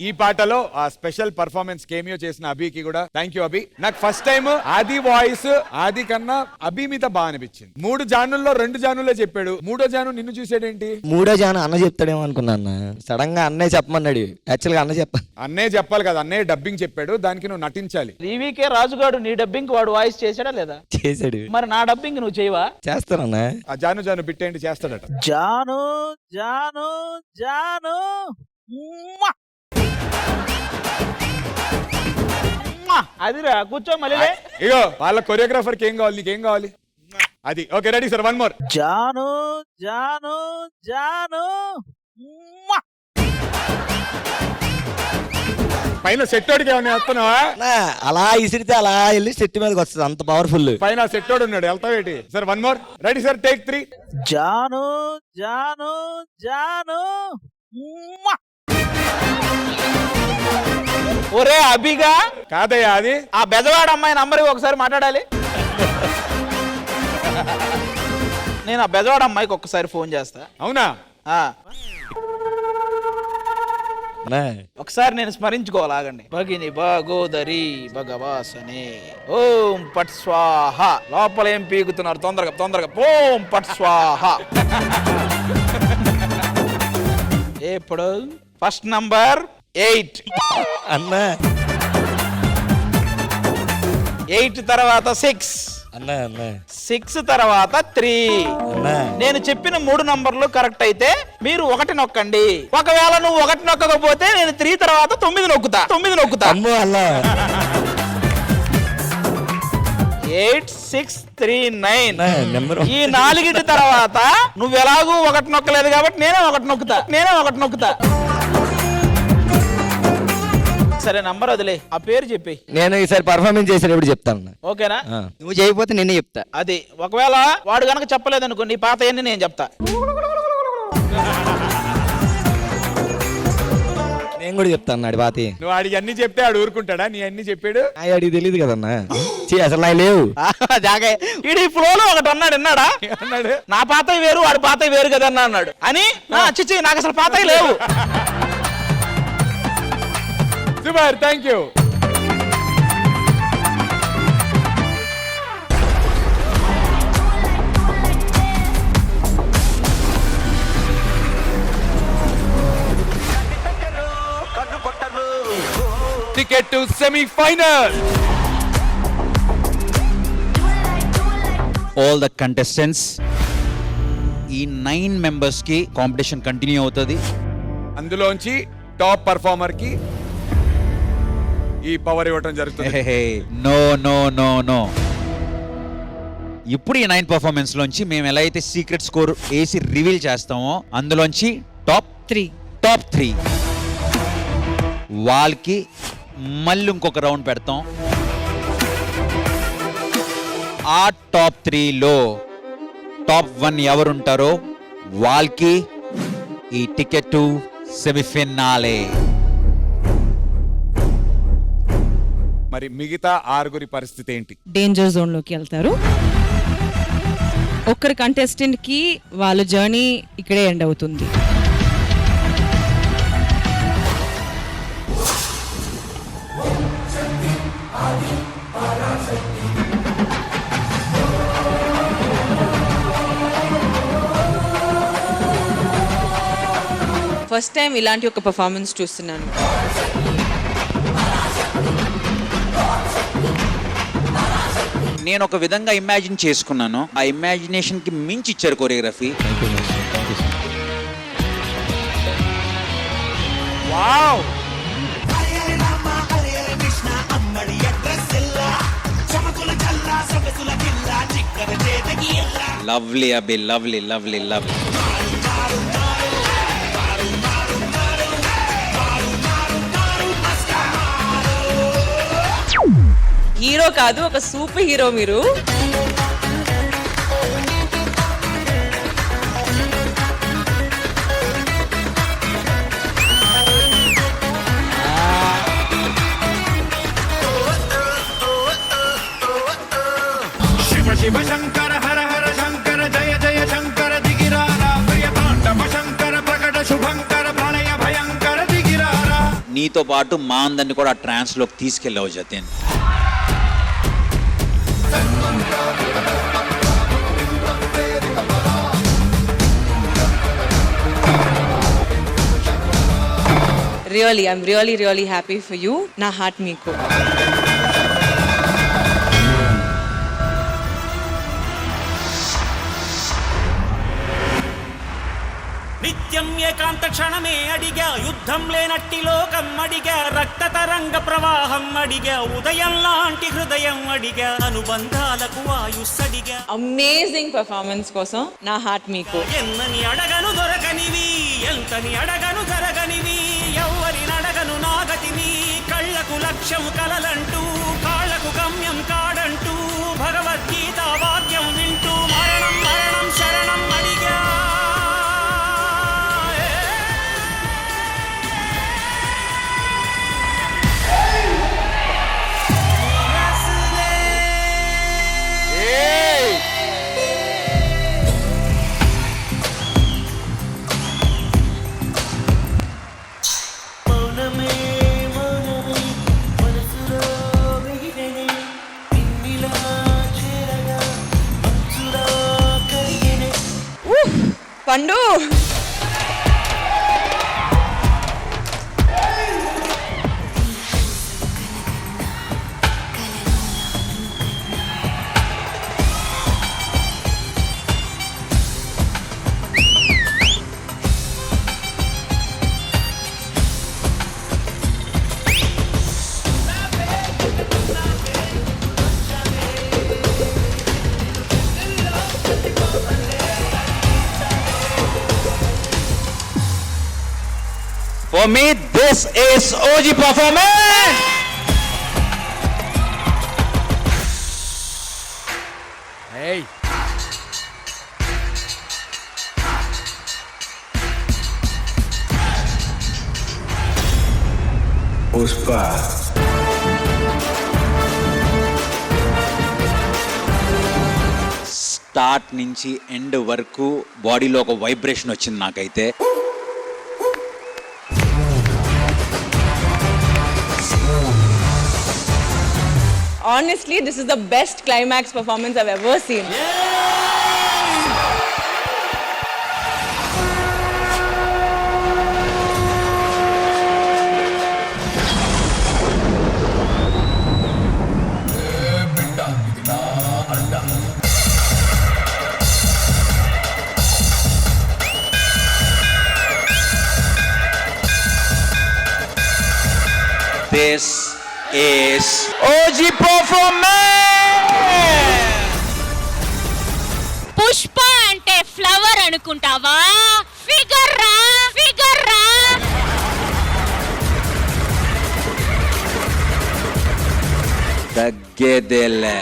ఈ పాటలో ఆ స్పెషల్ పర్ఫార్మెన్స్ కేమియో చేసిన అభికి కూడా థ్యాంక్ యూ అభి. నాకు ఫస్ట్ టైం ఆది వాయిస్ ఆది కన్నా అభి మీద బాగా అనిపించింది. 3 జానుల్లో 2 జానుల్లో చెప్పాడు, 3వ జాను నిన్ను చూసాడేంటి? 3వ జాను అన్న చెప్తాడేమో అనుకున్నా. సడన్ గా అన్నయ్య చెప్పమన్నాడు. యాక్చువల్ గా అన్న అన్నయ్య చెప్పాలి కదా, అన్నయ్య డబ్బింగ్ చెప్పాడు, దానికి నువ్వు నటించాలి. రీవీకే రాజుగాడు నీ డబ్బింగ్ వాడు వాయిస్ చేశాడా లేదా? చేశాడు. మరి నా డబ్బింగ్ నువ్వు చేయవా? చేస్తానన్నా. ఆ జాను జాను బిట్టేంటి చేస్తాడట. జాను జాను జాను అదిరా కూర్చో మళ్ళీ. ఇగో వాళ్ళ కొరియోగ్రాఫర్ కి ఏం కావాలి, నీకేం కావాలి? అది ఓకే, రెడీ సార్, 1 మోర్. జాను జాను జాను పైన సెట్టోడికి ఏమన్నా వేస్తున్నావా? అలా ఇసిరితే అలా వెళ్ళి సెట్ మీదకి వస్తుంది, అంత పవర్ఫుల్. పైన సెట్టోడు ఉన్నాడు, వెళ్తావేటి? Sir 1 more, ready sir, take 3. Jaanu Janu Jaanu ఒరే అభిగా కాదయ్యా అది. ఆ బెదవాడ అమ్మాయి నంబర్ ఒకసారి మాట్లాడాలి. నేను ఆ బెదవాడ అమ్మాయికి ఒక్కసారి ఫోన్ చేస్తా. అవునా? ఒకసారి నేను స్మరించుకోవాలాగండి. భగిని భగోదరి భగవాసనే ఓం పట్ స్వాహ. లోపల ఏం పీకుతున్నారు? తొందరగా తొందరగా ఓం పట్ స్వాహ. ఇప్పుడు ఫస్ట్ నంబర్ 8 అన్నా. 8 తర్వాత 6 అన్నా. అన్నా 6 తర్వాత 3. అన్నా. నేను చెప్పిన 3 నంబర్లు కరెక్ట్ అయితే మీరు 1 నొక్కండి. ఒకవేళ నువ్వు 1 నొక్కకపోతే నేను 3 తర్వాత 9 నొక్కుతా. అమ్మో అల్లా. 8 6 3 9. నెంబర్ ఈ 4 తర్వాత నువ్వు ఎలాగూ 1 నొక్కలేదు కాబట్టి నేనే 1 నొక్కుతా. సరే నంబర్ వదిలే, ఆ పేరు చెప్పి. నేను ఈసారి పర్ఫార్మెన్స్ చేసేటప్పుడు చెప్తాను. ఓకేనా? నువ్వు చేయకపోతే నేనే చెప్తా. అది ఒకవేళ వాడు గనక చెప్పలేదనుకో నీ పాత అన్ని నేను చెప్తా. నేను కూడా చెప్తాను నాడి బాతి. నువ్వు ఆడికి అన్ని చెప్తే ఆడు ఊరుకుంటాడా? నీ అన్ని చెప్పాడు. ఆడికి తెలియదు కదన్నా. అసలు నాకు లేవు. ఈ ఫ్లోలో ఒకటి అన్నాడు, విన్నాడా? అన్నాడు నా పాత వేరు వాడి పాత వేరు కదన్నా అన్నాడు అని. చిచ్చి నాకు అసలు పాత లేవు. Super, thank you. Ticket to semi-final. All the contestants, ఈ 9 మెంబర్స్ కి కాంపిటీషన్ కంటిన్యూ అవుతుంది. అందులోంచి టాప్ పర్ఫార్మర్ కి ఈ పవర్ ఇవ్వటం జరుగుతుంది. No no no no. ఇప్పుడు ఈ 9 పర్ఫార్మెన్స్ లోంచి మేము ఎలా అయితే సీక్రెట్ స్కోర్ వేసి రివీల్ చేస్తామో అందులోంచి టాప్ 3 వాళ్ళకి మళ్ళీ ఇంకొక రౌండ్ పెడతాం. ఆ టాప్ 3లో టాప్ 1 ఎవరుంటారో వాళ్ళకి ఈ టికెట్ టు సెమీఫినాలే. మరి మిగతా 6 పరిస్థితి ఏంటి? డేంజర్ జోన్ లోకి వెళ్తారు. ఒక్కరి కంటెస్టెంట్ కి వాళ్ళ జర్నీ ఇక్కడే ఎండ్ అవుతుంది. ఫస్ట్ టైం ఇలాంటి ఒక పర్ఫార్మెన్స్ చూస్తున్నాను. నేను ఒక విధంగా ఇమాజిన్ చేసుకున్నాను, ఆ ఇమాజినేషన్ కి మించి ఇచ్చారు కొరియోగ్రఫీ. వావ్! లవ్లీ అబ్బి, లవ్లీ లవ్లీ లవ్లీ. హీరో కాదు, ఒక సూపర్ హీరో మీరు. శివ శంకర హర హర శంకర జయ జయ శంకర దిగిరారా ప్రియ తాండవ శంకర ప్రకట శుభంకర ప్రళయ భయంకర దిగిరారా. నీతో పాటు మా అందరిని కూడా ఆ ట్రాన్స్ లోకి తీసుకెళ్ళావు Jatin. Really I'm really happy for you. నా హార్ట్ మీకు. నిత్యం ఏకాంత క్షణమే అడిగా, యుద్ధం లేనట్టి లోకం అడిగా, రక్త తరంగ ప్రవాహం అడిగా, ఉదయం లాంటి హృదయం అడిగా, అనుబంధాలకు ఆయుస్సడిగా. అమేజింగ్ పర్ఫార్మెన్స్ కోసం నా హార్ట్ మీకు. ఎన్నని అడగను దొరకనివి, ఎంతని అడగను జరగనివి, ఎవ్వరిని అడగను నాగతిని, కళ్ళకు లక్ష్యం కలలంటూ, కాళ్ళకు గమ్యం కాడంటూ, భగవద్గీత వాక్యం వింటూ, మరణం మరణం శరణం అడిగా. పండు For me, this is OG performance. Hey. Pushpa start నుంచి ఎండ్ వరకు బాడీలో ఒక వైబ్రేషన్ వచ్చింది నాకైతే. honestly this is the best climax performance I've ever seen. This is OG performance. Pushpa అంటే ఫ్లవర్ అనుకుంటావా? ఫిగర్ రా. తగ్గేదేలే.